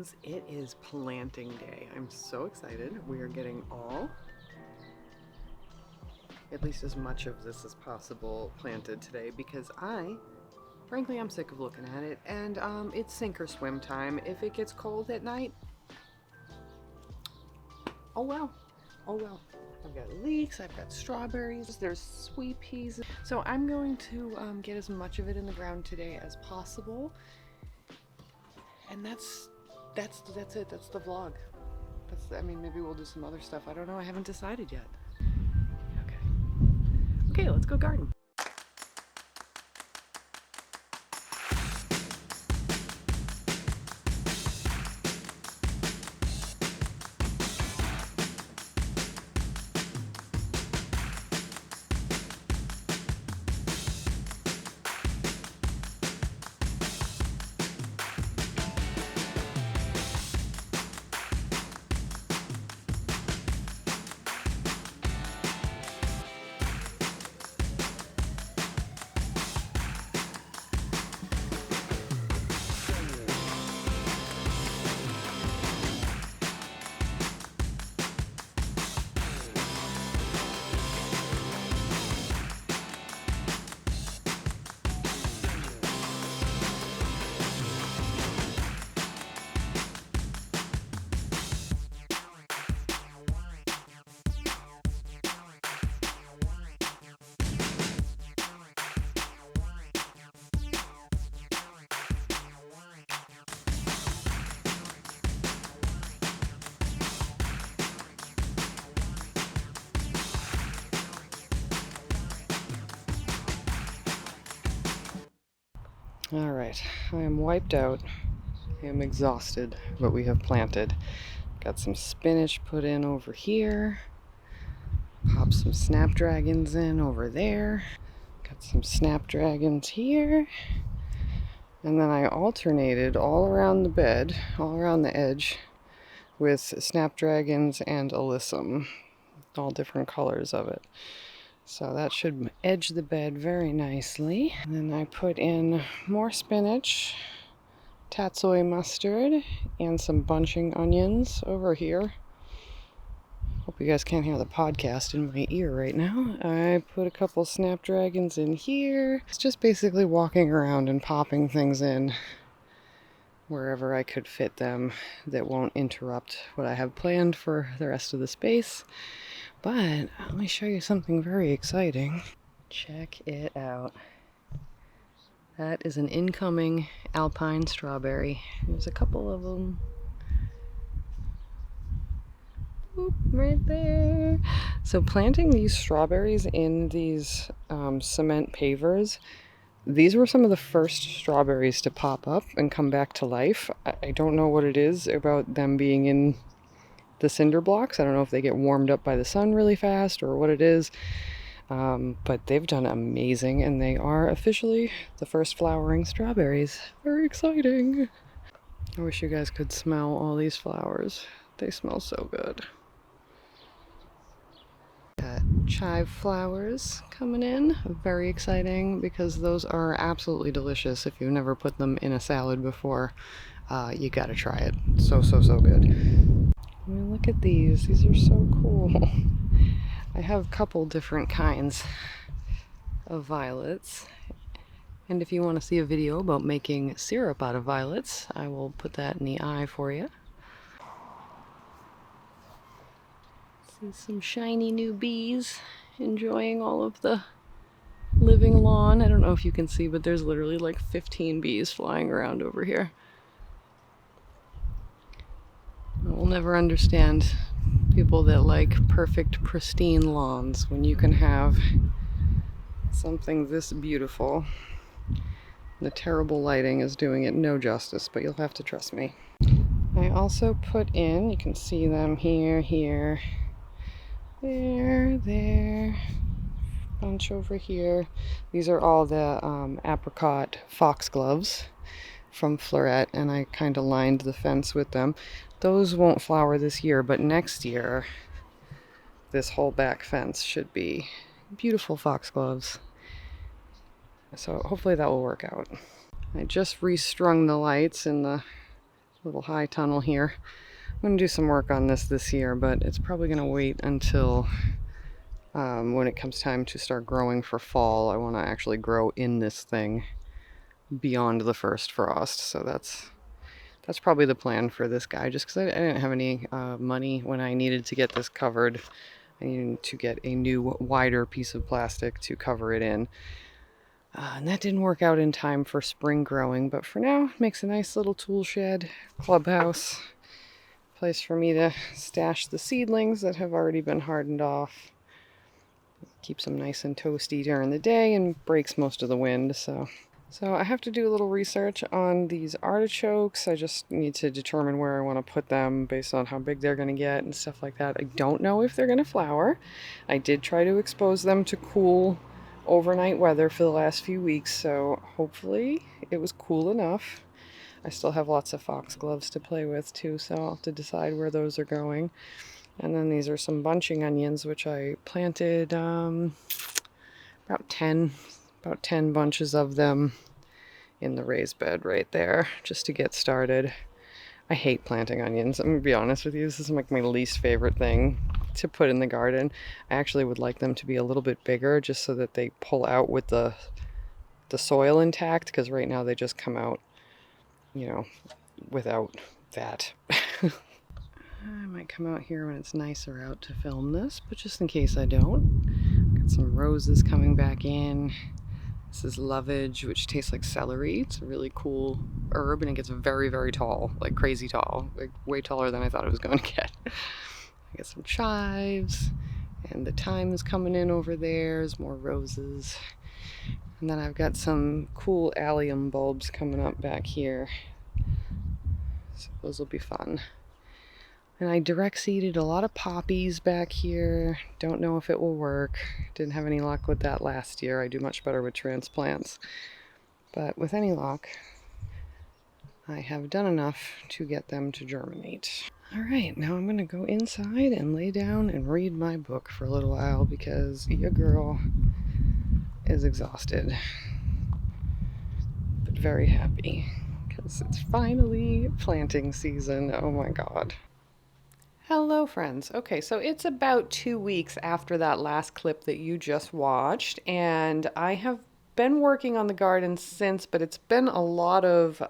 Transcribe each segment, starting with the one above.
Snapdragons, it is planting day. I'm so excited. We are getting at least as much of this as possible planted today because frankly, I'm sick of looking at it, and it's sink or swim time. If it gets cold at night, oh well, oh well. I've got leeks, I've got strawberries, there's sweet peas. So I'm going to get as much of it in the ground today as possible. And that's it. That's the vlog. I mean, maybe we'll do some other stuff. I don't know. I haven't decided yet. Okay, let's go garden. All right, I am wiped out. I am exhausted, but we have planted. Got some spinach put in over here. Pop some snapdragons in over there. Got some snapdragons here. And then I alternated all around the bed, all around the edge, with snapdragons and alyssum. All different colors of it. So that should edge the bed very nicely. And then I put in more spinach, tatsoi mustard, and some bunching onions over here. Hope you guys can't hear the podcast in my ear right now. I put a couple snapdragons in here. It's just basically walking around and popping things in wherever I could fit them that won't interrupt what I have planned for the rest of the space. But let me show you something very exciting. Check it out. That is an incoming Alpine strawberry. There's a couple of them. Oop, right there. So planting these strawberries in these cement pavers, these were some of the first strawberries to pop up and come back to life. I don't know what it is about them being in the cinder blocks. I don't know if they get warmed up by the sun really fast or what it is, but they've done amazing, and they are officially the first flowering strawberries. Very exciting. I wish you guys could smell all these flowers. They smell so good. Got chive flowers coming in. Very exciting because those are absolutely delicious. If you've never put them in a salad before, you gotta try it. So good. I mean, look at these. These are so cool. I have a couple different kinds of violets. And if you want to see a video about making syrup out of violets, I will put that in the eye for you. See some shiny new bees enjoying all of the living lawn. I don't know if you can see, but there's literally like 15 bees flying around over here. I'll never understand people that like perfect, pristine lawns when you can have something this beautiful. The terrible lighting is doing it no justice, but you'll have to trust me. I also put in, you can see them here, there, bunch over here. These are all the apricot foxgloves from Floret, and I kind of lined the fence with them. Those won't flower this year, but next year this whole back fence should be beautiful foxgloves. So hopefully that will work out. I just restrung the lights in the little high tunnel here. I'm going to do some work on this year, but it's probably going to wait until when it comes time to start growing for fall. I want to actually grow in this thing beyond the first frost, so that's probably the plan for this guy, just because I didn't have any money when I needed to get this covered. I needed to get a new, wider piece of plastic to cover it in. And that didn't work out in time for spring growing, but for now, it makes a nice little tool shed, clubhouse, place for me to stash the seedlings that have already been hardened off. Keeps them nice and toasty during the day and breaks most of the wind, so I have to do a little research on these artichokes. I just need to determine where I want to put them based on how big they're going to get and stuff like that. I don't know if they're going to flower. I did try to expose them to cool overnight weather for the last few weeks, so hopefully it was cool enough. I still have lots of foxgloves to play with too, so I'll have to decide where those are going. And then these are some bunching onions, which I planted about 10 bunches of them in the raised bed right there, just to get started. I hate planting onions. I'm gonna be honest with you, this is like my least favorite thing to put in the garden. I actually would like them to be a little bit bigger, just so that they pull out with the soil intact, because right now they just come out, you know, without that. I might come out here when it's nicer out to film this, but just in case I don't. Got some roses coming back in. This is lovage, which tastes like celery. It's a really cool herb, and it gets very, very tall, like crazy tall, like way taller than I thought it was going to get. I got some chives, and the thyme is coming in over there. There's more roses. And then I've got some cool allium bulbs coming up back here. So those will be fun. And I direct seeded a lot of poppies back here. Don't know if it will work. Didn't have any luck with that last year. I do much better with transplants. But with any luck, I have done enough to get them to germinate. All right, now I'm going to go inside and lay down and read my book for a little while, because your girl is exhausted, but very happy, because it's finally planting season. Oh my God. Hello friends. Okay, so it's about 2 weeks after that last clip that you just watched, and I have been working on the garden since, but it's been a lot of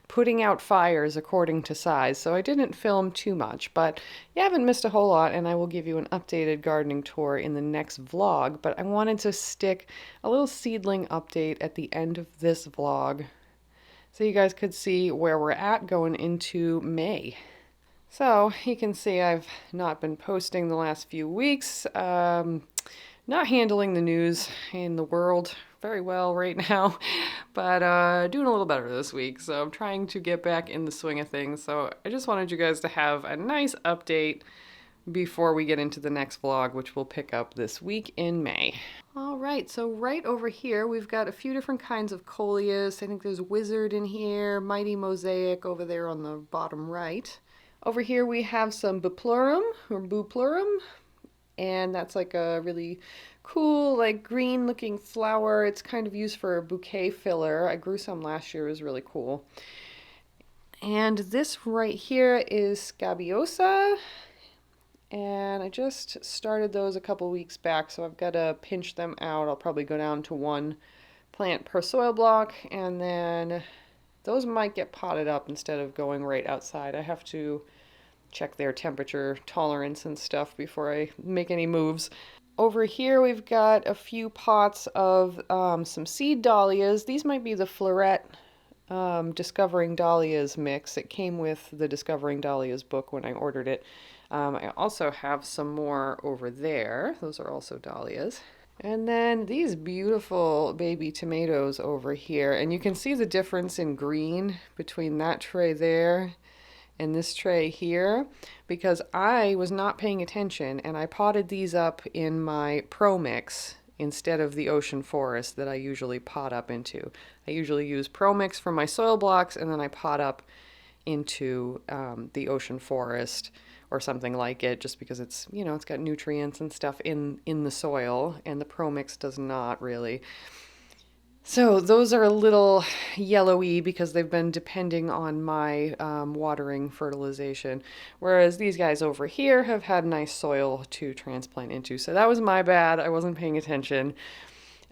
putting out fires according to size, so I didn't film too much, but you haven't missed a whole lot, and I will give you an updated gardening tour in the next vlog. But I wanted to stick a little seedling update at the end of this vlog so you guys could see where we're at going into May. So you can see I've not been posting the last few weeks, not handling the news in the world very well right now, but doing a little better this week. So I'm trying to get back in the swing of things. So I just wanted you guys to have a nice update before we get into the next vlog, which will pick up this week in May. All right, so right over here, we've got a few different kinds of Coleus. I think there's Wizard in here, Mighty Mosaic over there on the bottom right. Over here we have some Buplurum, or Buplurum, and that's like a really cool, like green looking flower. It's kind of used for a bouquet filler. I grew some last year, it was really cool. And this right here is Scabiosa, and I just started those a couple weeks back, so I've got to pinch them out. I'll probably go down to 1 plant per soil block, and then those might get potted up instead of going right outside. I have to check their temperature tolerance and stuff before I make any moves. Over here we've got a few pots of some seed dahlias. These might be the Floret Discovering Dahlias mix. It came with the Discovering Dahlias book when I ordered it. I also have some more over there. Those are also dahlias. And then these beautiful baby tomatoes over here. And you can see the difference in green between that tray there and this tray here, because I was not paying attention and I potted these up in my Pro Mix instead of the Ocean Forest that I usually pot up into. I usually use Pro Mix for my soil blocks, and then I pot up into the Ocean Forest or something like it, just because it's, you know, it's got nutrients and stuff in the soil, and the Pro Mix does not really. So those are a little yellowy because they've been depending on my watering fertilization, whereas these guys over here have had nice soil to transplant into. So that was my bad. I wasn't paying attention,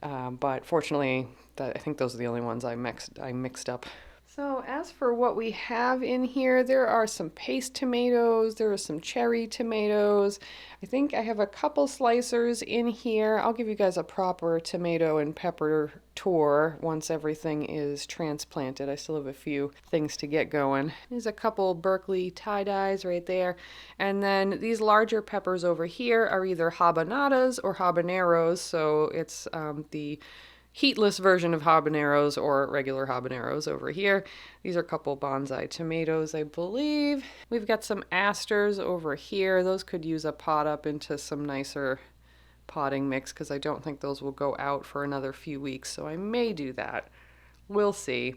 but fortunately, I think those are the only ones I mixed up. So as for what we have in here, there are some paste tomatoes, there are some cherry tomatoes. I think I have a couple slicers in here. I'll give you guys a proper tomato and pepper tour once everything is transplanted. I still have a few things to get going. There's a couple Berkeley tie-dyes right there. And then these larger peppers over here are either habanadas or habaneros, so it's the heatless version of habaneros or regular habaneros over here. These are a couple bonsai tomatoes, I believe. We've got some asters over here. Those could use a pot up into some nicer potting mix because I don't think those will go out for another few weeks, so I may do that. We'll see.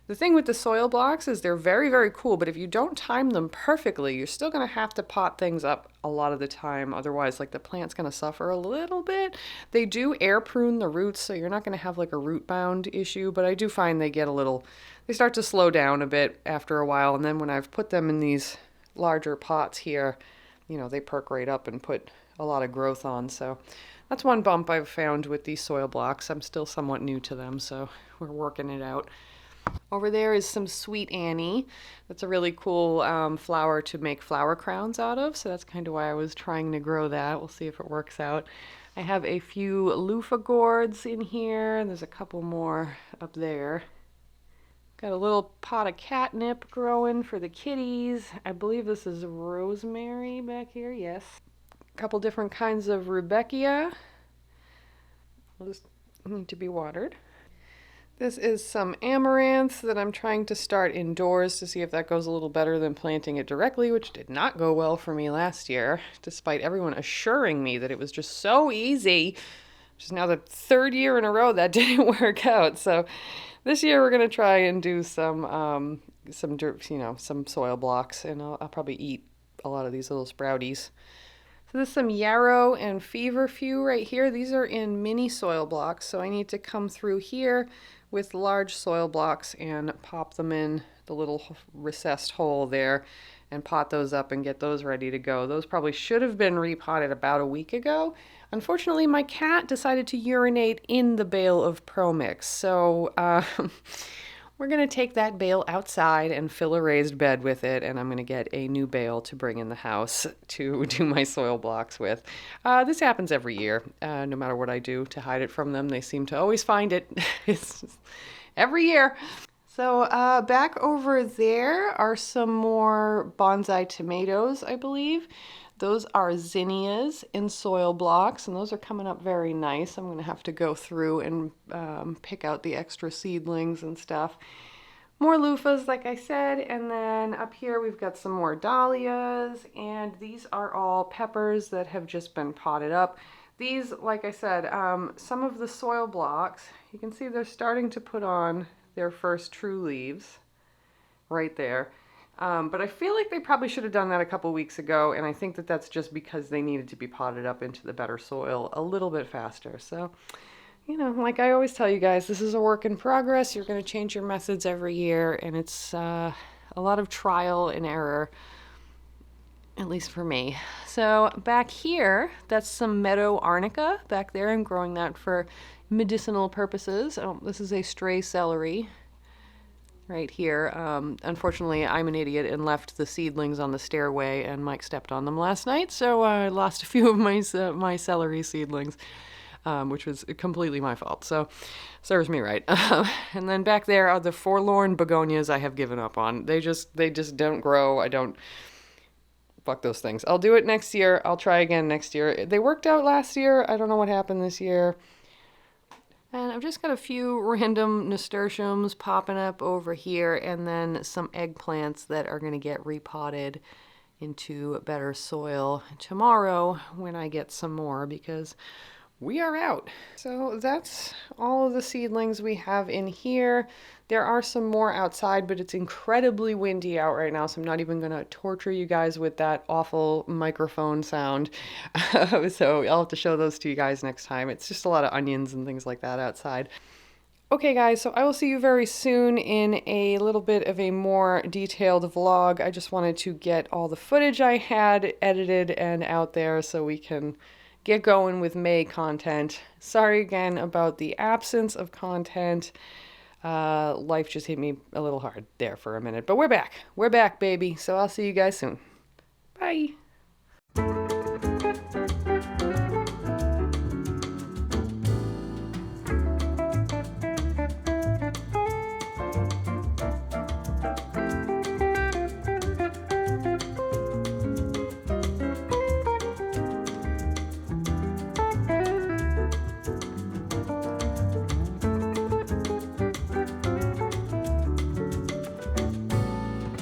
The thing with the soil blocks is they're very, very cool, but if you don't time them perfectly, you're still going to have to pot things up a lot of the time. Otherwise, like, the plant's going to suffer a little bit. They do air prune the roots, so you're not going to have like a root bound issue, but I do find they start to slow down a bit after a while. And then when I've put them in these larger pots here, they perk right up and put a lot of growth on. So that's one bump I've found with these soil blocks. I'm still somewhat new to them, so we're working it out. Over there is some Sweet Annie. That's a really cool flower to make flower crowns out of, so that's kind of why I was trying to grow that. We'll see if it works out. I have a few loofah gourds in here, and there's a couple more up there. Got a little pot of catnip growing for the kitties. I believe this is rosemary back here, yes. A couple different kinds of rudbeckia. Those need to be watered. This is some amaranth that I'm trying to start indoors to see if that goes a little better than planting it directly, which did not go well for me last year, despite everyone assuring me that it was just so easy. Which is now the third year in a row that didn't work out. So this year we're going to try and do some soil blocks, and I'll probably eat a lot of these little sprouties. So there's some yarrow and feverfew right here. These are in mini soil blocks, so I need to come through here with large soil blocks and pop them in the little recessed hole there and pot those up and get those ready to go. Those probably should have been repotted about a week ago. Unfortunately, my cat decided to urinate in the bale of Pro Mix, so we're going to take that bale outside and fill a raised bed with it, and I'm going to get a new bale to bring in the house to do my soil blocks with. This happens every year. No matter what I do to hide it from them, they seem to always find it. It's just every year. So back over there are some more bonsai tomatoes, I believe. Those are zinnias in soil blocks, and those are coming up very nice. I'm going to have to go through and pick out the extra seedlings and stuff. More loofahs, like I said, and then up here we've got some more dahlias, and these are all peppers that have just been potted up. These, like I said, some of the soil blocks, you can see they're starting to put on their first true leaves right there. But I feel like they probably should have done that a couple weeks ago, and I think that that's just because they needed to be potted up into the better soil a little bit faster. So, like I always tell you guys, this is a work in progress. You're going to change your methods every year, and it's a lot of trial and error, at least for me. So back here, that's some meadow arnica back there. I'm growing that for medicinal purposes. Oh, this is a stray celery right here. Unfortunately, I'm an idiot and left the seedlings on the stairway, and Mike stepped on them last night, so I lost a few of my celery seedlings, which was completely my fault. So serves me right. And then back there are the forlorn begonias I have given up on. They just don't grow. Fuck those things. I'll do it next year. I'll try again next year. They worked out last year. I don't know what happened this year. And I've just got a few random nasturtiums popping up over here, and then some eggplants that are going to get repotted into better soil tomorrow when I get some more, because we are out. So that's all of the seedlings we have in here. There are some more outside, but it's incredibly windy out right now, so I'm not even going to torture you guys with that awful microphone sound. So I'll have to show those to you guys next time. It's just a lot of onions and things like that outside. Okay guys, so I will see you very soon in a little bit of a more detailed vlog. I just wanted to get all the footage I had edited and out there so we can get going with May content. Sorry again about the absence of content. Life just hit me a little hard there for a minute, but we're back. We're back, baby. So I'll see you guys soon. Bye.